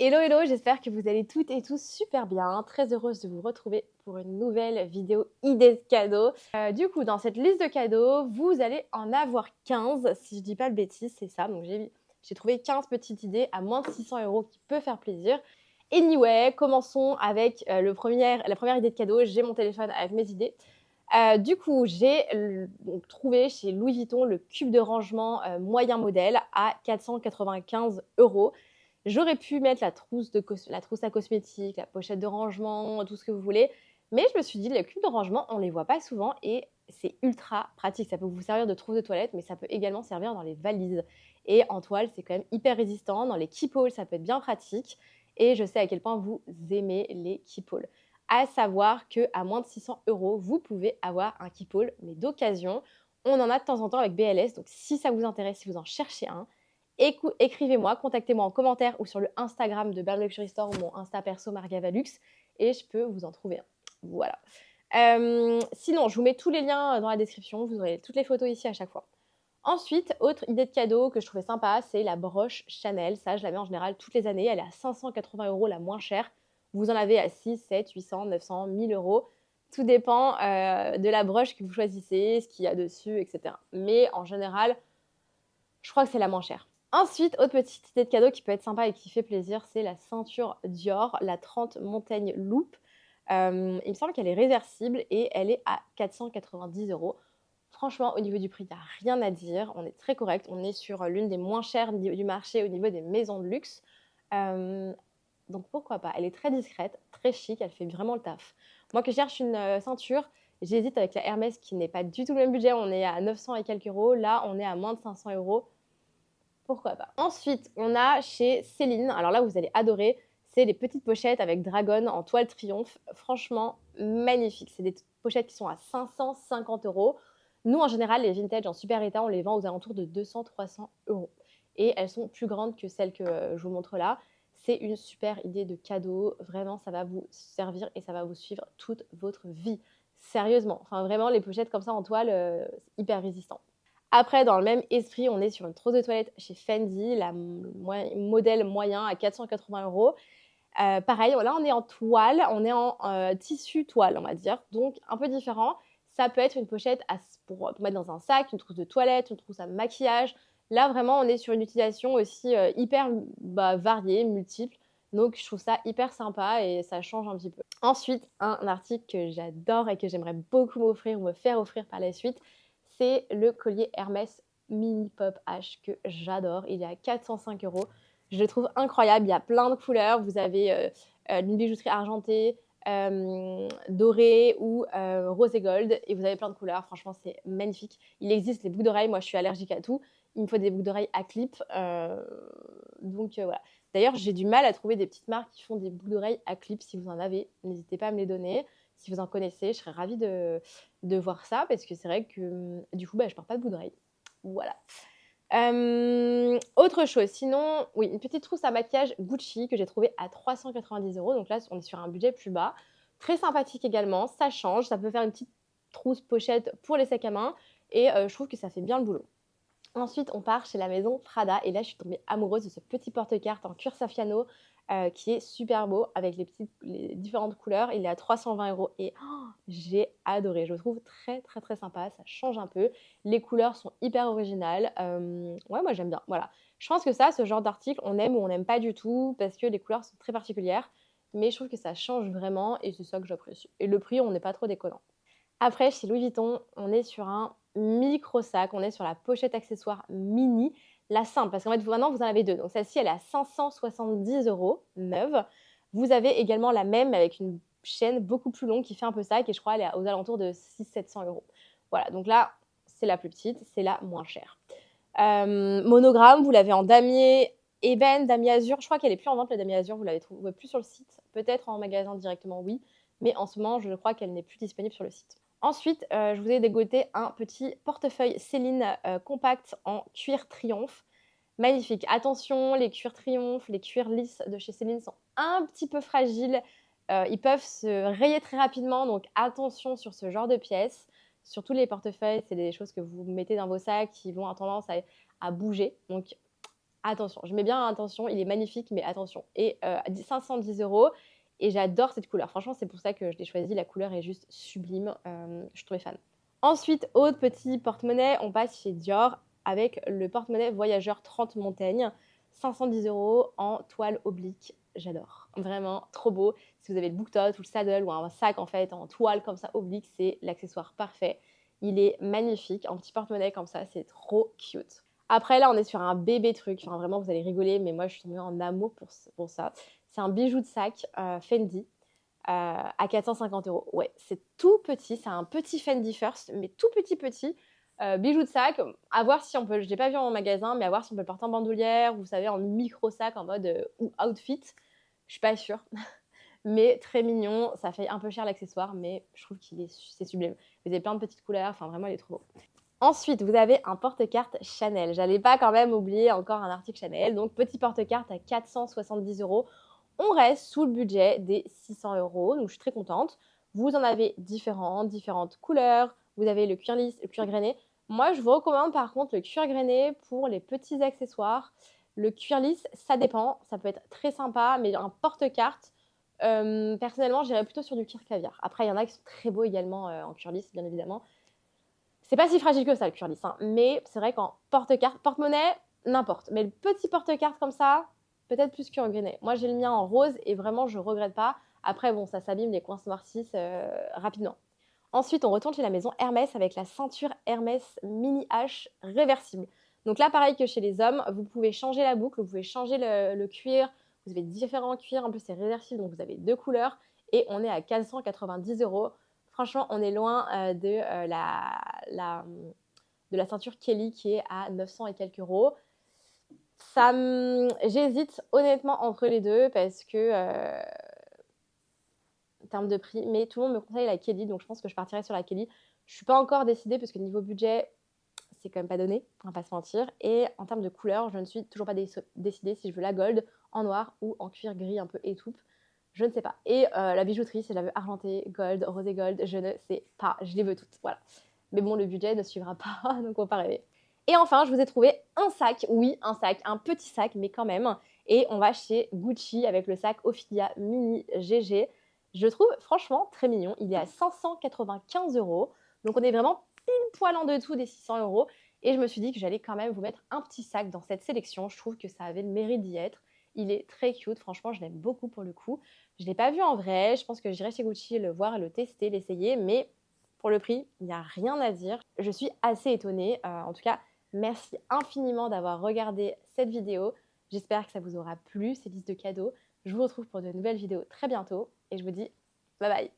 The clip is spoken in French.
Hello, hello, j'espère que vous allez toutes et tous super bien. Très heureuse de vous retrouver pour une nouvelle vidéo idées de cadeaux. Du coup, dans cette liste de cadeaux, vous allez en avoir 15, si je dis pas de bêtises, c'est ça. Donc, j'ai trouvé 15 petites idées à moins de 600 € qui peut faire plaisir. Anyway, commençons avec la première idée de cadeau. J'ai mon téléphone avec mes idées. Du coup, j'ai donc trouvé chez Louis Vuitton le cube de rangement moyen modèle à 495 €. J'aurais pu mettre la trousse à cosmétiques, la pochette de rangement, tout ce que vous voulez. Mais je me suis dit, les cubes de rangement, on ne les voit pas souvent et c'est ultra pratique. Ça peut vous servir de trousse de toilette, mais ça peut également servir dans les valises. Et en toile, c'est quand même hyper résistant. Dans les keep-all, ça peut être bien pratique. Et je sais à quel point vous aimez les keep-all. À savoir qu'à moins de 600 €, vous pouvez avoir un keep-all, mais d'occasion. On en a de temps en temps avec BLS. Donc si ça vous intéresse, si vous en cherchez un, écrivez-moi, contactez-moi en commentaire ou sur le Instagram de Belle Luxury Store ou mon Insta perso Margavalux et je peux vous en trouver un. Voilà. Sinon, je vous mets tous les liens dans la description. Vous aurez toutes les photos ici à chaque fois. Ensuite, autre idée de cadeau que je trouvais sympa, c'est la broche Chanel. Ça, je la mets en général toutes les années. Elle est à 580 € la moins chère. Vous en avez à 6, 7, 800, 900, 1000 €. Tout dépend de la broche que vous choisissez, ce qu'il y a dessus, etc. Mais en général, je crois que c'est la moins chère. Ensuite, autre petite idée de cadeau qui peut être sympa et qui fait plaisir, c'est la ceinture Dior, la 30 Montaigne Loop. Il me semble qu'elle est réversible et elle est à 490 €. Franchement, au niveau du prix, il n'y a rien à dire. On est très correct. On est sur l'une des moins chères du marché au niveau des maisons de luxe. Euh, donc pourquoi pas. Elle est très discrète, très chic, elle fait vraiment le taf. Moi qui cherche une ceinture, j'hésite avec la Hermès qui n'est pas du tout le même budget. On est à 900 et quelques euros. Là, on est à moins de 500 €. Pourquoi pas. Ensuite, on a chez Céline, alors là, vous allez adorer, c'est les petites pochettes avec dragon en toile triomphe. Franchement, magnifique. C'est des pochettes qui sont à 550 €. Nous, en général, les vintage en super état, on les vend aux alentours de 200-300 €. Et elles sont plus grandes que celles que je vous montre là. C'est une super idée de cadeau. Vraiment, ça va vous servir et ça va vous suivre toute votre vie. Sérieusement. Enfin, vraiment, les pochettes comme ça en toile, c'est hyper résistant. Après, dans le même esprit, on est sur une trousse de toilette chez Fendi, la modèle moyen à 480 €. Pareil, là, on est en toile, on est en tissu toile, on va dire, donc un peu différent. Ça peut être une pochette pour mettre dans un sac, une trousse de toilette, une trousse à maquillage. Là, vraiment, on est sur une utilisation aussi hyper variée, multiple. Donc, je trouve ça hyper sympa et ça change un petit peu. Ensuite, un article que j'adore et que j'aimerais beaucoup m'offrir ou me faire offrir par la suite, c'est le collier Hermès Mini Pop H que j'adore. Il est à 405 €. Je le trouve incroyable. Il y a plein de couleurs. Vous avez une bijouterie argentée, dorée ou rose et gold. Et vous avez plein de couleurs. Franchement, c'est magnifique. Il existe les boucles d'oreilles. Moi, je suis allergique à tout. Il me faut des boucles d'oreilles à clip. Donc, voilà. D'ailleurs, j'ai du mal à trouver des petites marques qui font des boucles d'oreilles à clip. Si vous en avez, n'hésitez pas à me les donner. Si vous en connaissez, je serais ravie de voir ça parce que c'est vrai que du coup, je ne porte pas de boucles d'oreilles. Voilà. Autre chose, sinon, oui, une petite trousse à maquillage Gucci que j'ai trouvée à 390 €. Donc là, on est sur un budget plus bas. Très sympathique également, ça change. Ça peut faire une petite trousse pochette pour les sacs à main et je trouve que ça fait bien le boulot. Ensuite, on part chez la maison Prada et là, je suis tombée amoureuse de ce petit porte-carte en cuir saffiano qui est super beau avec les différentes couleurs. Il est à 320 € et j'ai adoré. Je le trouve très, très, très sympa. Ça change un peu. Les couleurs sont hyper originales. Ouais, moi, j'aime bien. Voilà. Je pense que ça, ce genre d'article, on aime ou on n'aime pas du tout parce que les couleurs sont très particulières. Mais je trouve que ça change vraiment et c'est ça que j'apprécie. Et le prix, on n'est pas trop déconnant. Après, chez Louis Vuitton, on est sur un micro sac, on est sur la pochette accessoire mini, la simple, parce qu'en fait, maintenant, vous en avez deux. Donc, celle-ci, elle est à 570 € neuve. Vous avez également la même avec une chaîne beaucoup plus longue qui fait un peu sac et je crois qu'elle est aux alentours de 600-700 €. Voilà, donc là, c'est la plus petite, c'est la moins chère. Monogramme, vous l'avez en damier ébène, damier azur. Je crois qu'elle est plus en vente, la damier azur, vous l'avez trouvée plus sur le site. Peut-être en magasin directement, oui. Mais en ce moment, je crois qu'elle n'est plus disponible sur le site. Ensuite, je vous ai dégoté un petit portefeuille Céline compact en cuir triomphe. Magnifique. Attention, les cuirs triomphe, les cuirs lisses de chez Céline sont un petit peu fragiles. Ils peuvent se rayer très rapidement, donc attention sur ce genre de pièces. Surtout les portefeuilles, c'est des choses que vous mettez dans vos sacs qui vont avoir tendance à bouger. Donc attention, je mets bien attention, il est magnifique, mais attention. Et 510 € et j'adore cette couleur. Franchement, c'est pour ça que je l'ai choisi. La couleur est juste sublime. Je suis tombée fan. Ensuite, autre petit porte-monnaie, on passe chez Dior avec le porte-monnaie Voyageur 30 Montaigne, 510 € en toile oblique. J'adore, vraiment trop beau. Si vous avez le book tote ou le saddle ou un sac en fait en toile comme ça oblique, c'est l'accessoire parfait. Il est magnifique, un petit porte-monnaie comme ça, c'est trop cute. Après là, on est sur un bébé truc, enfin vraiment vous allez rigoler, mais moi je suis tombée en amour pour ça. C'est un bijou de sac Fendi à 450 €. Ouais, c'est tout petit, c'est un petit Fendi First, mais tout petit. Bijoux de sac, à voir si on peut, je l'ai pas vu en magasin, mais à voir si on peut le porter en bandoulière, vous savez, en micro sac en mode ou outfit. Je suis pas sûre, mais très mignon. Ça fait un peu cher l'accessoire, mais je trouve c'est sublime. Vous avez plein de petites couleurs, enfin vraiment il est trop beau. Ensuite, vous avez un porte-carte Chanel. J'allais pas quand même oublier encore un article Chanel. Donc, petit porte-carte à 470 €. On reste sous le budget des 600 €. Donc, je suis très contente. Vous en avez différentes couleurs. Vous avez le cuir lisse, le cuir grainé. Moi, je vous recommande par contre le cuir grainé pour les petits accessoires. Le cuir lisse, ça dépend. Ça peut être très sympa, mais un porte-carte, personnellement, j'irais plutôt sur du cuir caviar. Après, il y en a qui sont très beaux également en cuir lisse, bien évidemment. C'est pas si fragile que ça, le cuir lisse, hein. Mais c'est vrai qu'en porte-carte, porte-monnaie, n'importe. Mais le petit porte-carte comme ça, peut-être plus cuir grainé. Moi, j'ai le mien en rose et vraiment, je regrette pas. Après, bon, ça s'abîme, les coins se noircissent rapidement. Ensuite, on retourne chez la maison Hermès avec la ceinture Hermès Mini H réversible. Donc là, pareil que chez les hommes, vous pouvez changer la boucle, vous pouvez changer le cuir. Vous avez différents cuirs, en plus c'est réversible, donc vous avez 2 couleurs. Et on est à 490 €. Franchement, on est loin de la ceinture Kelly qui est à 900 et quelques euros. J'hésite honnêtement entre les deux parce que en termes de prix, mais tout le monde me conseille la Kelly, donc je pense que je partirai sur la Kelly. Je suis pas encore décidée parce que niveau budget, c'est quand même pas donné, on va pas se mentir. Et en termes de couleur, je ne suis toujours pas décidée si je veux la gold en noir ou en cuir gris un peu étoupe. Je ne sais pas. Et la bijouterie, si je la veux argentée, gold, rosé gold, je ne sais pas. Je les veux toutes, voilà. Mais bon, le budget ne suivra pas, donc on va pas rêver. Et enfin, je vous ai trouvé un sac, oui, un sac, un petit sac, mais quand même. Et on va chez Gucci avec le sac Ophidia Mini GG. Je le trouve franchement très mignon. Il est à 595 €. Donc on est vraiment pile poil en dessous des 600 €. Et je me suis dit que j'allais quand même vous mettre un petit sac dans cette sélection. Je trouve que ça avait le mérite d'y être. Il est très cute, franchement, je l'aime beaucoup pour le coup. Je ne l'ai pas vu en vrai. Je pense que j'irai chez Gucci le voir, le tester, l'essayer. Mais pour le prix, il n'y a rien à dire. Je suis assez étonnée. En tout cas, merci infiniment d'avoir regardé cette vidéo. J'espère que ça vous aura plu, ces listes de cadeaux. Je vous retrouve pour de nouvelles vidéos très bientôt et je vous dis bye bye.